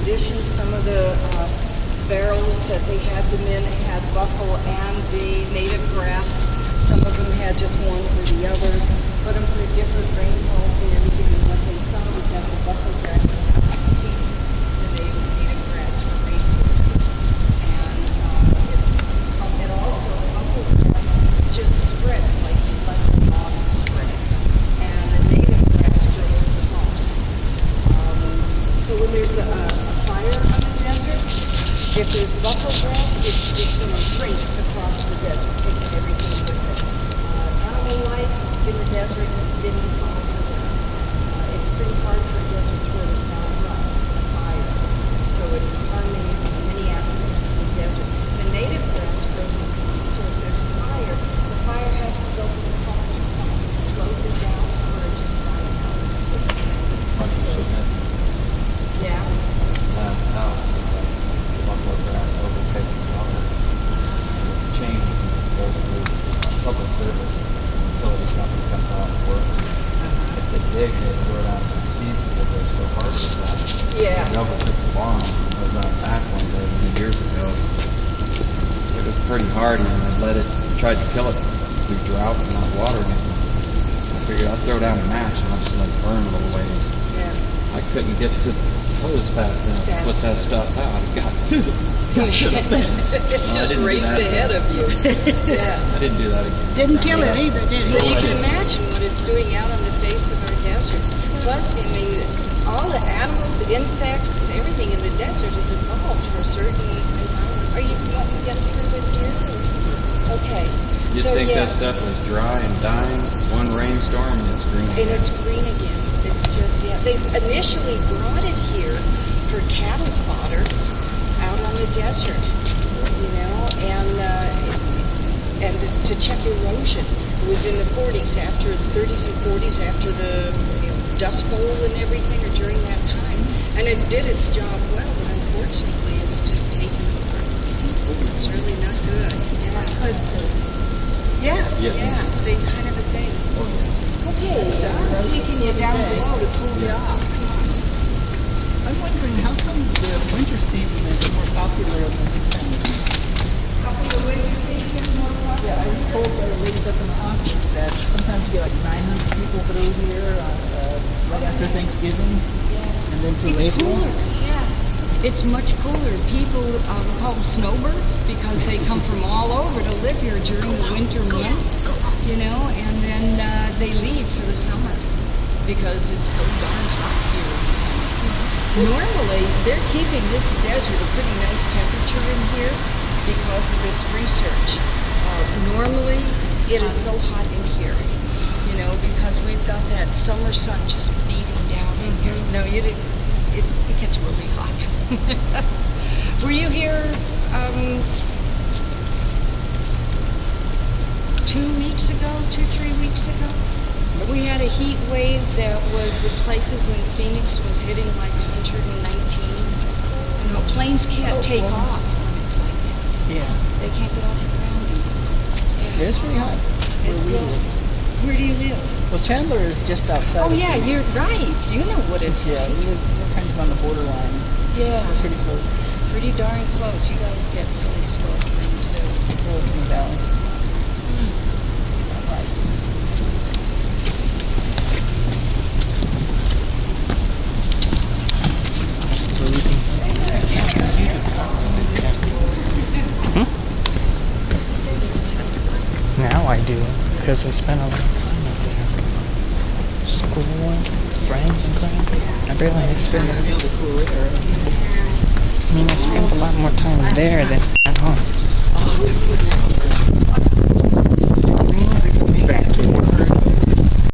conditions. Some of the barrels that they had them in had buffalo and the native grass. Some of them had just one or the other. Put them through different rainfalls and everything. And what they saw was that the buffalo grass is not competing the native grass for resources. And it also, the buffalo grass just spreads like a lawn spread. And the native grass grows in clumps. So when there's a fire on the desert, if there's buffalo grass, it's going to race across the desert, taking everything with it. Animal life in the desert didn't follow for that. It's pretty hard for a desert tortoise to outrun a fire. So it's harming many aspects of the desert. The native grass grows in clumps, so if there's a fire, the fire has to go from clump to clump. It slows it down or it just dies out. Yeah. Last house, the buffalo grass overtaking water chains and goes through public service utilities company comes out and works. If they dig, they throw down some seeds because they're so hard with that. Yeah. The devil took the bomb and was out back one day many years ago. It was pretty hardy and I tried to kill it through drought and not watering it. I figured I'd throw down a match and I'd just let it burn a little ways. Yeah. I couldn't get to the hose fast enough to put that stuff out. It got to the It just raced ahead of you. Yeah. I didn't do that again. Didn't kill it either, did it? So you can imagine what it's doing out on the face of our desert. Plus, I mean, all the animals, insects, everything in the desert is evolved for a certain environment. Are you wanting to get through with here? Okay. You'd think that stuff was dry and dying, one rainstorm, and it's green again. And it's green again. It's just, they initially brought it here for cattle fodder out on the desert, you know, and to check erosion. It was in the 40s, after the 30s and 40s, after the Dust Bowl and everything, or during that time. And it did its job well, but unfortunately it's just taken over. It's really not good. Yeah, same kind of a thing. Okay, I'm taking you down below to cool you off. Come on. I'm wondering how come the winter season is more popular than this time of year? How come the winter season is more popular? Yeah, I was told by the ladies up in the office that sometimes you get like 900 people through here right after Thanksgiving, and then through It's April. cooler, yeah. It's much cooler. People call them snowbirds because they come from all over to live here during the winter months, you know, and then they leave for the summer because it's so darn hot here in the summer. Normally, they're keeping this desert a pretty nice temperature in here because of this research. Normally, it is so hot in here, you know, because we've got that summer sun just beating down in here. No, it gets really hot. Were you here 3 weeks ago? We had a heat wave that was, the places in Phoenix was hitting like 119. You know, planes can't take off when it's like that. Yeah. They can't get off the ground even. It is pretty hot where we live. Where do you live? Well, Chandler is just outside. Oh of yeah, Phoenix. you're right. You know what it's Yeah, like. we're kind of on the borderline. Yeah. We're pretty close. Pretty darn close. You guys get really sweltering too. Wilson Valley. Now I do, because I spend a lot of time up there. School, friends and crap. I barely spend I mean, I spend a lot more time there than